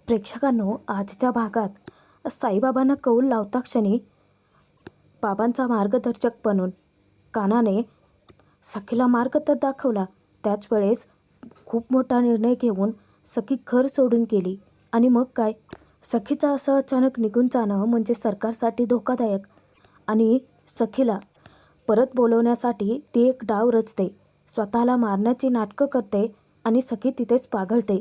प्रेक्षकांनो, आजच्या भागात साईबाबांना कौल लावता क्षणी बाबांचा मार्गदर्शक बनून कानाने सखीला मार्ग तर दाखवला, त्याच वेळेस खूप मोठा निर्णय घेऊन सखी घर सोडून गेली. आणि मग काय, सखीचं असं अचानक निघून जाणं म्हणजे सरकारसाठी धोकादायक. आणि सखीला परत बोलवण्यासाठी ती एक डाव रचते, स्वतःला मारण्याची नाटकं करते आणि सखी तिथेच पाघळते.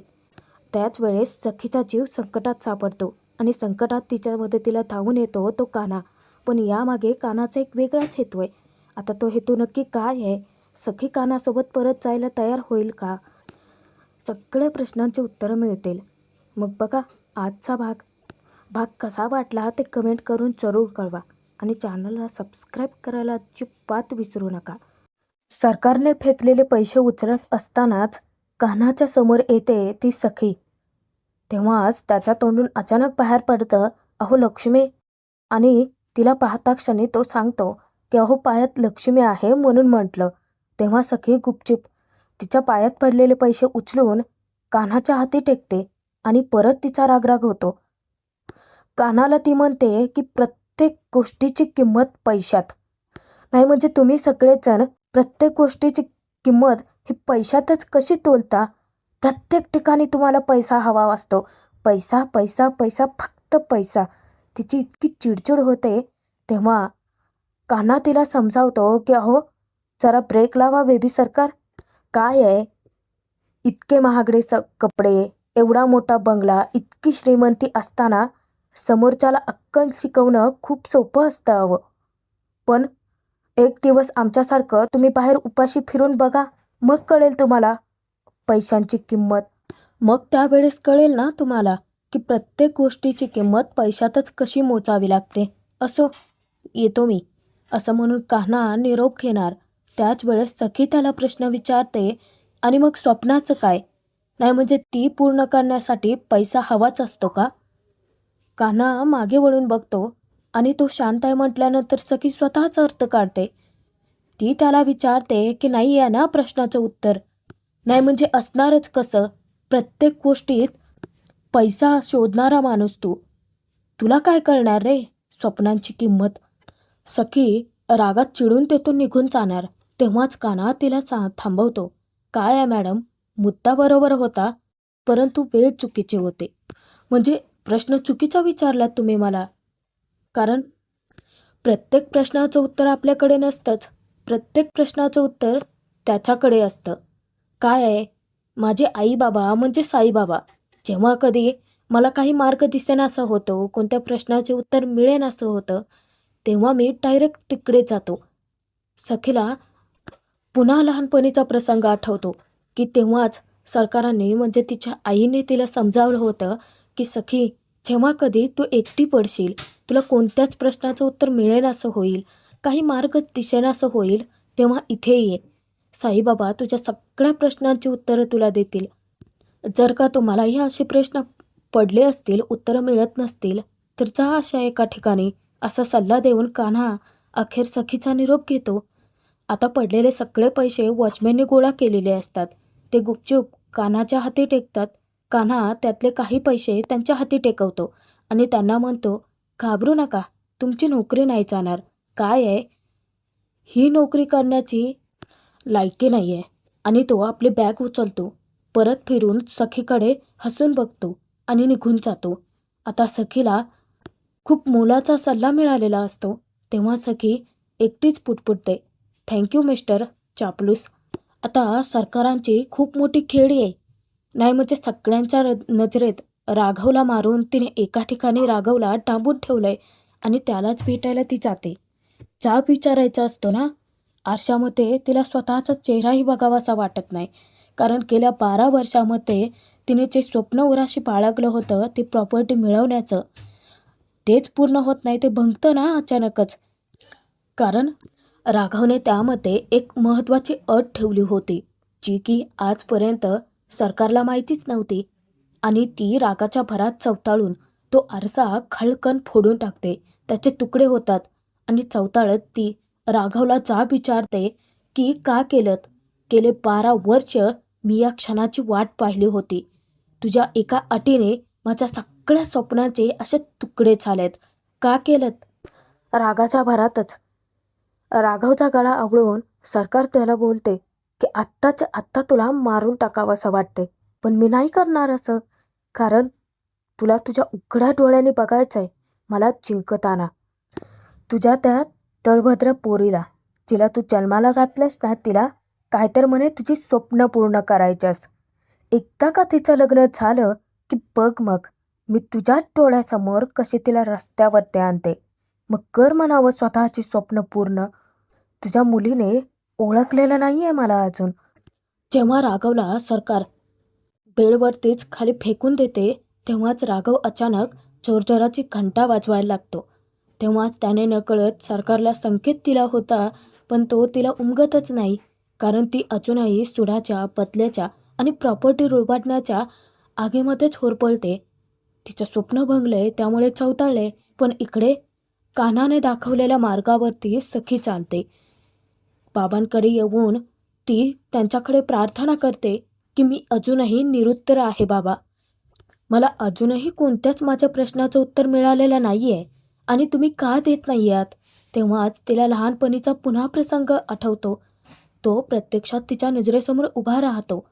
त्याच वेळेस सखीचा जीव संकटात सापडतो आणि संकटात तिच्या मदतीला धावून येतो तो कान्हा. पण यामागे कान्हाचा एक वेगळाच हेतू आहे. आता तो हेतू नक्की काय आहे? सखी कान्हासोबत परत जायला तयार होईल का? सगळ्या प्रश्नांची उत्तरं मिळतील. मग बघा आजचा भाग कसा वाटला ते कमेंट करून जरूर कळवा आणि चॅनलला सबस्क्राईब करायला अजिबात विसरू नका. सरकारने फेकलेले पैसे उचलत असतानाच कान्हाच्या समोर येते ती सखी. तेव्हाच त्याच्या तोंडून अचानक बाहेर पडतं, अहो लक्ष्मी. आणि तिला पाहता क्षणी तो सांगतो की अहो पायात लक्ष्मी आहे म्हणून म्हटलं. तेव्हा सखी गुपचूप तिच्या पायात पडलेले पैसे उचलून कान्हाच्या हाती टेकते आणि परत तिचा रागराग होतो. कान्हाला ती म्हणते की प्रत्येक गोष्टीची किंमत पैशात नाही, म्हणजे तुम्ही सगळेच जण प्रत्येक गोष्टीची किंमत ही पैशातच कशी तोलता? प्रत्येक ठिकाणी तुम्हाला पैसा हवा असतो, पैसा पैसा पैसा, फक्त पैसा. तिची इतकी चिडचिड होते. तेव्हा कान्हा तिला समजावतो की अहो जरा ब्रेक लावा बेबी सरकार. काय आहे, इतके महागडे कपडे, एवढा मोठा बंगला, इतकी श्रीमंती असताना समोरच्याला अक्कल शिकवणं खूप सोपं असतं हवं. पण एक दिवस आमच्यासारखं तुम्ही बाहेर उपाशी फिरून बघा, मग कळेल तुम्हाला पैशांची किंमत. मग त्यावेळेस कळेल ना तुम्हाला की प्रत्येक गोष्टीची किंमत पैशातच कशी मोजावी लागते. असो, येतो मी, असं म्हणून कान्हा निरोप घेणार. त्याच वेळेस सखी त्याला प्रश्न विचारते, आणि मग स्वप्नाचं काय? नाही म्हणजे ती पूर्ण करण्यासाठी पैसा हवाच असतो का? कान्हा मागे वळून बघतो आणि तो शांत आहे म्हटल्यानंतर सखी स्वतःच अर्थ काढते. ती त्याला विचारते की नाही आहे ना प्रश्नाचं उत्तर? नाही म्हणजे असणारच कसं? प्रत्येक गोष्टीत पैसा शोधणारा माणूस तू. तुला काय कळणार रे स्वप्नांची किंमत? सखी रागात चिडून तेथून निघून जाणार. तेव्हाच कान्हा तिला थांबवतो. काय आहे मॅडम, मुद्दा बरोबर होता, परंतु वेळ चुकीचे होते. म्हणजे प्रश्न चुकीचा विचारलात तुम्ही मला. कारण प्रत्येक प्रश्नाचं उत्तर आपल्याकडे नसतंच. प्रत्येक प्रश्नाचं उत्तर त्याच्याकडे असतं. काय आहे, माझे आई बाबा म्हणजे साईबाबा, जेव्हा कधी मला काही मार्ग दिसेनासा होतो, कोणत्या प्रश्नाचे उत्तर मिळेनासं होतं, तेव्हा मी डायरेक्ट तिकडे जातो. सखीला पुन्हा लहानपणीचा प्रसंग आठवतो की तेव्हाच सरकाराने म्हणजे तिच्या आईने तिला समजावलं होतं की सखी, जेव्हा कधी तू एकटी पडशील, तुला कोणत्याच प्रश्नाचं उत्तर मिळेनासं होईल, काही मार्ग दिसेनासं होईल, तेव्हा इथे ये. साईबाबा तुझ्या सगळ्या प्रश्नांची उत्तरं तुला देतील. जर का तुम्हालाही असे प्रश्न पडले असतील, उत्तरं मिळत नसतील, तर जा अशा एका ठिकाणी, असा सल्ला देऊन कान्हा अखेर सखीचा निरोप घेतो. आता पडलेले सगळे पैसे वॉचमॅनने गोळा केलेले असतात. ते गुपचूप कान्हाच्या हाती टेकतात. कान्हा त्यातले काही पैसे त्यांच्या हाती टेकवतो आणि त्यांना म्हणतो, घाबरू नका, तुमची नोकरी नाही जाणार. काय आहे, ही नोकरी करण्याची लायकी नाही आहे. आणि तो आपली बॅग उचलतो, परत फिरून सखीकडे हसून बघतो आणि निघून जातो. आता सखीला खूप मोलाचा सल्ला मिळालेला असतो. तेव्हा सखी एकटीच पुटपुटते, थँक्यू मिस्टर चापलूस. आता सरकारांची खूप मोठी खेळी आहे. नाही म्हणजे सगळ्यांच्या नजरेत राघवला मारून तिने एका ठिकाणी राघवला डांबून ठेवलंय आणि त्यालाच भेटायला ती जाते. जाब विचारायचा असतो ना. आरशामध्ये तिला स्वतःचा चेहराही बघावासा वाटत नाही, कारण गेल्या 12 वर्षामध्ये तिने जे स्वप्न उराशी बाळगलं होतं ते प्रॉपर्टी मिळवण्याचं, तेच पूर्ण होत नाही. ते भंगतं ना अचानकच. कारण राघवने त्यामध्ये एक महत्त्वाची अट ठेवली होती, जी की आजपर्यंत सरकारला माहितीच नव्हती. आणि ती रागाच्या भरात चवताळून तो आरसा खळकन फोडून टाकते. त्याचे तुकडे होतात आणि चवताळत ती राघवला जाब विचारते की का केलं? गेले 12 वर्ष मी या क्षणाची वाट पाहिली होती. तुझ्या एका अटीने माझ्या सगळ्या स्वप्नांचे असे तुकडे झालेत. का केलं? रागाच्या भरातच राघवचा गळा आवळून सरकार त्याला बोलते की आत्ताच्या आत्ता तुला मारून टाकावं असं वाटते, पण मी नाही करणार असं. कारण तुला तुझ्या उघड्या डोळ्याने बघायचं आहे मला जिंकताना. तुझ्या त्या तळभद्र पोरीला, जिला तू जन्माला घातलंस ना, तिला काय तर म्हणे तुझी स्वप्न पूर्ण करायच्यास. एकदा का तिचं लग्न झालं की बघ मग मी तुझ्याच डोळ्यासमोर कशी तिला रस्त्यावरती आणते. मग कर म्हणावं स्वतःची स्वप्न पूर्ण. तुझ्या मुलीने ओळखलेलं नाही आहे मला अजून. जेव्हा राघवला सरकार बेडवरतीच खाली फेकून देते तेव्हाच राघव अचानक जोरजोराची घंटा वाजवायला लागतो. तेव्हाच त्याने नकळत सरकारला संकेत दिला होता, पण तो तिला उमगतच नाही. कारण ती अजूनही सुडाच्या, बदल्याच्या आणि प्रॉपर्टी लुबाडण्याच्या आगीमध्येच होरपळते. तिचं स्वप्न भंगले त्यामुळे चवताळले, पण इकडे कान्हाने दाखवलेल्या मार्गावरती सखी चालते. बाबांकडे येऊन ती त्यांच्याकडे प्रार्थना करते की मी अजूनही निरुत्तर आहे बाबा. मला अजूनही कोणत्याच माझ्या प्रश्नाचं उत्तर मिळालेलं नाही आहे आणि तुम्ही का देत नाही आहात. तेव्हाच तिला लहानपणीचा पुन्हा प्रसंग आठवतो. तो प्रत्यक्षात तिच्या नजरेसमोर उभा राहतो.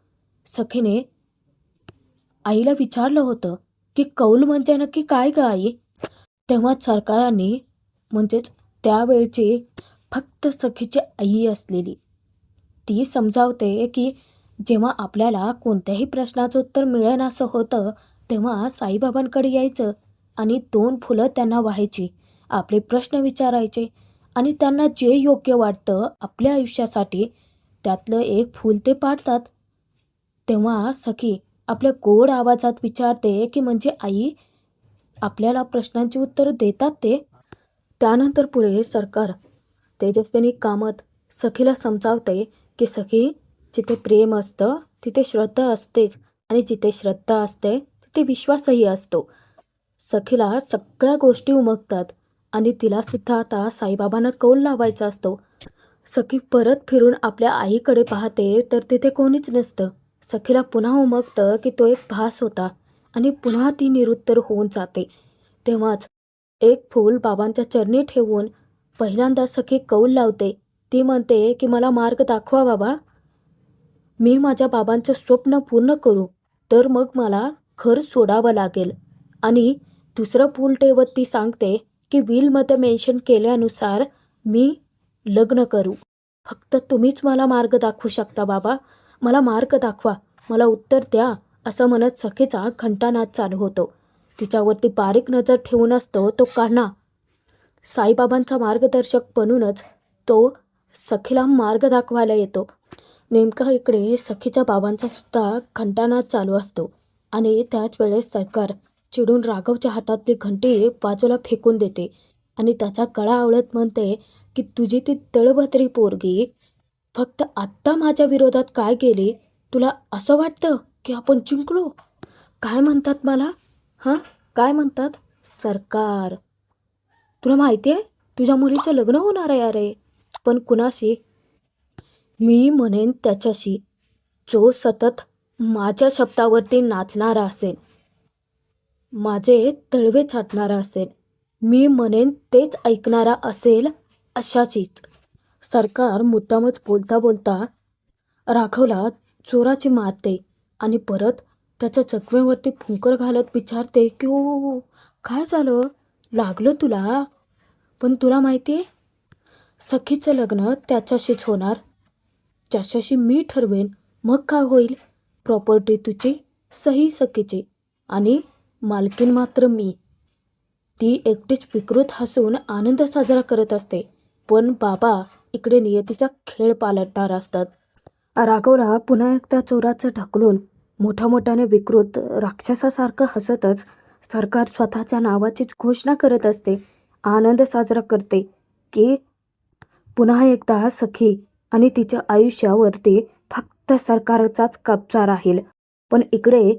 सखीने आईला विचारलं होतं की कौल म्हणजे नक्की काय ग आई. तेव्हाच सरकारांनी म्हणजेच त्यावेळची फक्त सखीची आई असलेली ती समजावते की जेव्हा आपल्याला कोणत्याही प्रश्नाचं उत्तर मिळेनासं होतं तेव्हा साईबाबांकडे यायचं आणि 2 फुलं त्यांना वाहायची, आपले प्रश्न विचारायचे आणि त्यांना जे योग्य वाटतं आपल्या आयुष्यासाठी त्यातलं एक फूल ते पाडतात. तेव्हा सखी आपल्या गोड आवाजात विचारते की म्हणजे आई आपल्याला प्रश्नांची उत्तरं देतात ते. त्यानंतर पुढे सरकार तेजस्विनी कामत सखीला समजावते की सखी, जिथे प्रेम असतं तिथे श्रद्धा असतेच आणि जिथे श्रद्धा असते तिथे विश्वासही असतो. सखीला सगळ्या गोष्टी उमगतात आणि तिलासुद्धा आता साईबाबांना कौल लावायचा असतो. सखी परत फिरून आपल्या आईकडे पाहते तर तिथे कोणीच नसतं. सखीला पुन्हा उमगतं की तो एक भास होता आणि पुन्हा ती निरुत्तर होऊन जाते. तेव्हाच एक फूल बाबांच्या चरणी ठेवून पहिल्यांदा सखी कौल लावते. ती म्हणते की मला मार्ग दाखवा बाबा. मी माझ्या बाबांचं स्वप्न पूर्ण करू तर मग मला घर सोडावं लागेल. आणि दुसरं फूल ठेवत ती सांगते की विलमध्ये मेन्शन केल्यानुसार मी लग्न करू. फक्त तुम्हीच मला मार्ग दाखवू शकता बाबा. मला मार्ग दाखवा, मला उत्तर द्या, असं म्हणत सखीचा घंटानाद चालू होतो. तिच्यावरती बारीक नजर ठेवून असतो तो कान्हा. साईबाबांचा मार्गदर्शक बनूनच तो सखीला मार्ग दाखवायला येतो. नेमका इकडे सखीच्या बाबांचा सुद्धा घंटानाद चालू असतो आणि त्याच वेळेस सरकार चिडून राघवच्या हातातली घंटी बाजूला फेकून देते आणि त्याचा गळा आवळत म्हणते की तुझी ती तळभद्री पोरगी फक्त आत्ता माझ्या विरोधात काय केली, तुला असं वाटतं की आपण जिंकलो? काय म्हणतात मला? हां, काय म्हणतात? सरकार, तुला माहिती आहे तुझ्या मुलीचं लग्न होणार आहे अरे. पण कुणाशी? मी म्हणेन त्याच्याशी, जो सतत माझ्या शब्दावरती नाचणारा असेल, माझे तळवे छाटणारा असेल, मी म्हणेन तेच ऐकणारा असेल अशाचीच. सरकार मुद्दामच बोलता बोलता राघवला जोराची मारते आणि परत त्याच्या जखमेवरती फुंकर घालत विचारते की ओ काय झालं, लागलं तुला? पण तुला माहिती आहे सखीचं लग्न त्याच्याशीच होणार ज्याच्याशी मी ठरवेन. मग काय होईल? प्रॉपर्टी तुझी, सही सखीची आणि मालकीन मात्र मी. ती एकटीच विकृत हसून आनंद साजरा करत असते, पण बाबा इकडे नियतीचा खेळ पालटणार असतात. राघवला पुन्हा एकदा चोराचं ढकलून मोठ्याने विकृत राक्षसासारखं हसतच सरकार स्वतःच्या नावाचीच घोषणा करत असते. आनंद साजरा करते की पुन्हा एकदा सखी आणि तिच्या आयुष्यावरती फक्त सरकारचाच कब्जा राहील. पण इकडे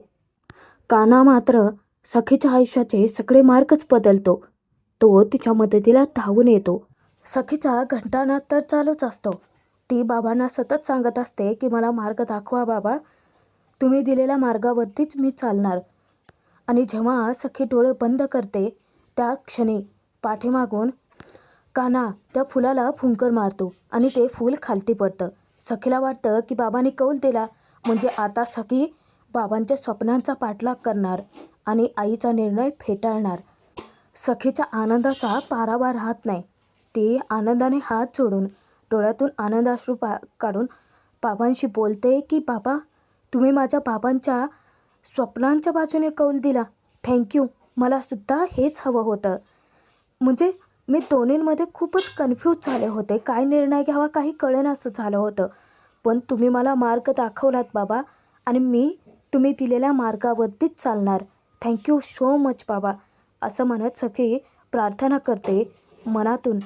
कान्हा मात्र सखीच्या आयुष्याचे सगळे मार्गच बदलतो. तो तिच्या मदतीला धावून येतो. सखीचा घंटानाद तर चालूच असतो. ती बाबांना सतत सांगत असते की मला मार्ग दाखवा बाबा, तुम्ही दिलेल्या मार्गावरतीच मी चालणार. आणि जेव्हा सखी डोळे बंद करते त्या क्षणी पाठीमागून कान्हा त्या फुलाला फुंकर मारतो आणि ते फूल खालती पडतं. सखीला वाटतं की बाबांनी कौल दिला म्हणजे आता सखी बाबांच्या स्वप्नांचा पाठलाग करणार आणि आईचा निर्णय फेटाळणार. सखीच्या आनंदाचा पारावार राहत नाही. ती आनंदाने हात जोडून डोळ्यातून आनंदाश्रू काढून बाबांशी बोलते की बाबा, तुम्ही माझ्या बाबांच्या स्वप्नांच्या बाजूने कौल दिला. थँक्यू. मला सुद्धा हेच हवं होतं. म्हणजे मी दोन्हींमध्ये खूपच कन्फ्यूज झाले होते. काय निर्णय घ्यावा काही कळेनासं झालं होतं. पण तुम्ही मला मार्ग दाखवलात बाबा आणि मी तुम्ही दिलेल्या मार्गावरतीच चालणार. थँक्यू सो मच बाबा. असं म्हणत सखी प्रार्थना करते मनातून.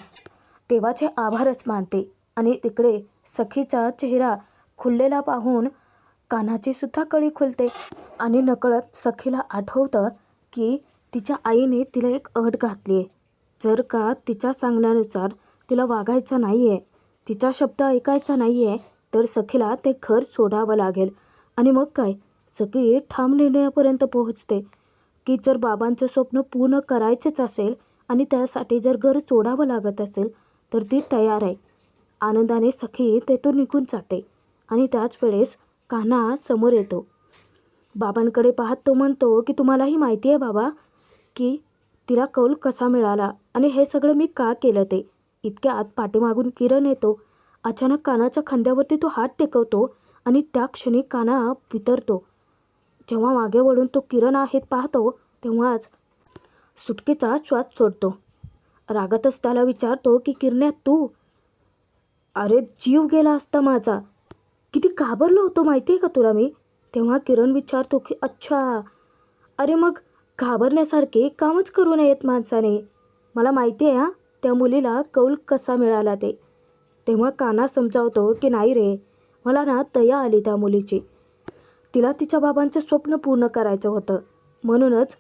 देवाचे आभारच मानते. आणि तिकडे सखीचा चेहरा खुललेला पाहून कान्हाची सुद्धा कळी खुलते. आणि नकळत सखीला आठवतं की तिच्या आईने तिला एक अट घातली आहे. जर का तिच्या सांगण्यानुसार तिला वागायचं नाही आहे, तिचा शब्द ऐकायचा नाही आहे, तर सखीला ते घर सोडावं लागेल. आणि मग काय, सखी ठाम निर्णयापर्यंत पोहोचते की जर बाबांचं स्वप्न पूर्ण करायचंच असेल आणि त्यासाठी जर घर सोडावं लागत असेल तर ती तयार आहे. आनंदाने सखी तेथून निघून जाते. आणि त्याच वेळेस कान्हा समोर येतो. बाबांकडे पाहत तो म्हणतो की तुम्हालाही माहिती आहे बाबा की तिला कौल कसा मिळाला आणि हे सगळं मी का केलं ते. इतक्यात पाठीमागून किरण येतो. अचानक कान्हाच्या खांद्यावरती तो हात टेकवतो आणि त्या क्षणी कान्हा बिथरतो. जेव्हा मागे वळून तो किरण आहेत पाहतो तेव्हाच सुटकेचा श्वास सोडतो. रागातच त्याला विचारतो की किरण्या तू, अरे जीव गेला असता माझा. किती घाबरलो होतो माहिती आहे का तुला मी. तेव्हा किरण विचारतो की अच्छा, अरे मग घाबरण्यासारखे कामच करू नयेत माणसाने. मला माहिती आहे हां त्या मुलीला कौल कसा मिळाला ते. तेव्हा कान्हा समजावतो की नाही रे, मला ना दया आली त्या मुलीची. तिला तिच्या बाबांचं स्वप्न पूर्ण करायचं होतं. म्हणूनच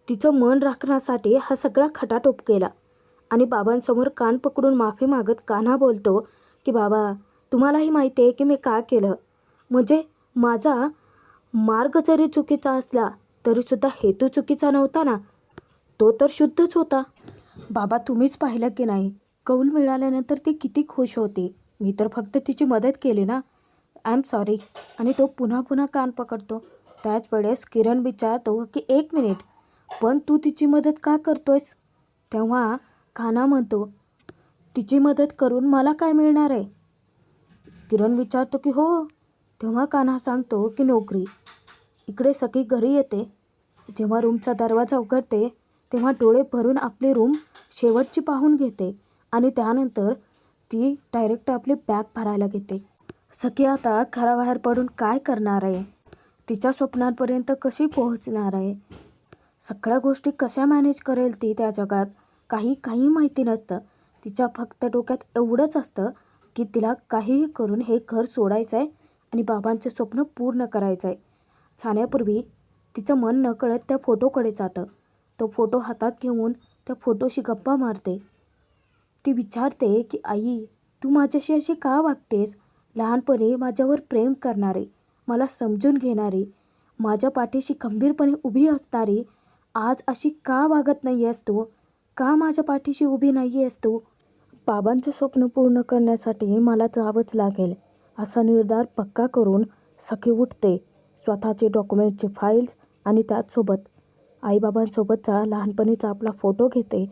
तिचं मन राखण्यासाठी हा सगळा खटाटोप केला. आणि बाबांसमोर कान पकडून माफी मागत कान्हा बोलतो की बाबा, तुम्हालाही माहिती आहे की मी का केलं. म्हणजे माझा मार्ग जरी चुकीचा असला तरीसुद्धा हेतू चुकीचा नव्हता ना. तो तर शुद्धच होता. बाबा तुम्हीच पाहिलं की नाही, कौल मिळाल्यानंतर ती किती खुश होती. मी तर फक्त तिची मदत केली ना. I am sorry. आणि तो पुन्हा पुन्हा कान पकडतो. त्याच वेळेस किरण विचारतो की एक मिनिट, पण तू तिची मदत का करतोयस. तेव्हा कान्हा म्हणतो तिची मदत करून मला काय मिळणार आहे. किरण विचारतो की हो. तेव्हा कान्हा सांगतो की नोकरी. इकडे सखी घरी येते. जेव्हा रूमचा दरवाजा उघडते तेव्हा डोळे भरून आपली रूम शेवटची पाहून घेते आणि त्यानंतर ती डायरेक्ट आपली बॅग भरायला घेते. सखी आता घराबाहेर पडून काय करणार आहे, तिच्या स्वप्नांपर्यंत कशी पोहोचणार आहे, सगळ्या गोष्टी कशा मॅनेज करेल ती त्या जगात, काही माहिती नसतं. तिच्या फक्त डोक्यात एवढंच असतं की तिला काहीही करून हे घर सोडायचं आहे आणि बाबांचं स्वप्न पूर्ण करायचं आहे. जाण्यापूर्वी तिचं मन नकळत त्या फोटोकडे जातं. तो फोटो हातात घेऊन त्या फोटोशी गप्पा मारते. ती विचारते की आई, तू माझ्याशी अशी का वागतेस. लहानपणी माझ्यावर प्रेम करणारी, मला समजून घेणारी, माझ्या पाठीशी खंबीरपणे उभी असणारी, आज अशी का वागत नाही आहेस तू. का माझ्या पाठीशी उभी नाही आहेस तू. बाबांचं स्वप्न पूर्ण करण्यासाठी मला जावंच लागेल असा निर्धार पक्का करून सखी उठते. स्वतःचे डॉक्युमेंटचे फाईल्स आणि त्याचसोबत आईबाबांसोबतचा लहानपणीचा आपला फोटो घेते,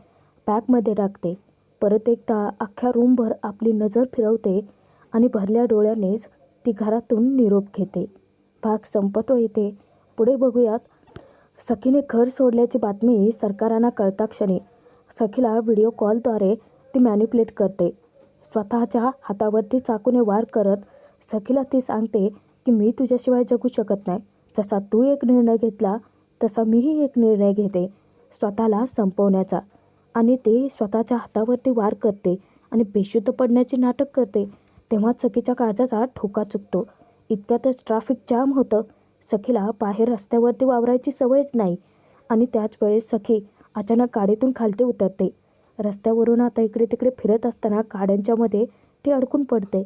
बॅगमध्ये टाकते. परत एकदा अख्ख्या रूमभर आपली नजर फिरवते आणि भरल्या डोळ्यानेच ती घरातून निरोप घेते. भाग संपतो इथे. पुढे बघूयात. सखीने घर सोडल्याची बातमी सरकारांना कळता क्षणी सखीला व्हिडिओ कॉलद्वारे ती मॅनिप्युलेट करते. स्वतःच्या हातावरती चाकूने वार करत सखीला ती सांगते की मी तुझ्याशिवाय जगू शकत नाही. जसा तू एक निर्णय घेतला तसा मीही एक निर्णय घेते स्वतःला संपवण्याचा. आणि ते स्वतःच्या हातावरती वार करते आणि बेशुद्ध पडण्याचे नाटक करते. तेव्हा सखीच्या काळजाचा ठोका चुकतो. इतक्यातच ट्रॅफिक जाम होतं. सखीला बाहेर रस्त्यावरती वावरायची सवयच नाही. आणि त्याच वेळेस सखी अचानक गाडीतून खालती उतरते. रस्त्यावरून आता इकडे तिकडे फिरत असताना गाड्यांच्या मध्ये ती अडकून पडते.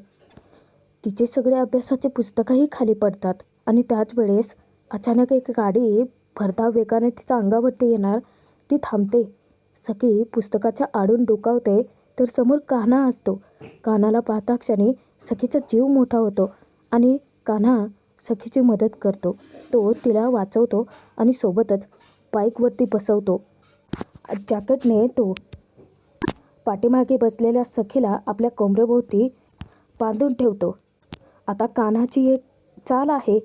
तिचे सगळे अभ्यासाचे पुस्तकंही खाली पडतात. आणि त्याच वेळेस अचानक एक गाडी भरधाव वेगाने तिच्या अंगावरती येणार. ती थांबते. सखी पुस्तकाच्या आडून डोकावते तर समोर कान्हा असतो. कान्हाला पाहता क्षणी सखीचा जीव मोठा होतो आणि कान्हा सखीची मदत करतो. तो तिला वाचवतो आणि सोबतच बाईकवरती बसवतो. जॅकेटने तो पाठीमागे बसलेल्या सखीला आपल्या कमरेभोवती बांधून ठेवतो. आता कान्हाची एक चाल आहे.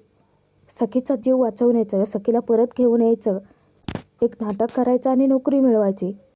सखीचा जीव वाचवण्याचं, सखीला परत घेऊन यायचं, एक नाटक करायचं आणि नोकरी मिळवायची.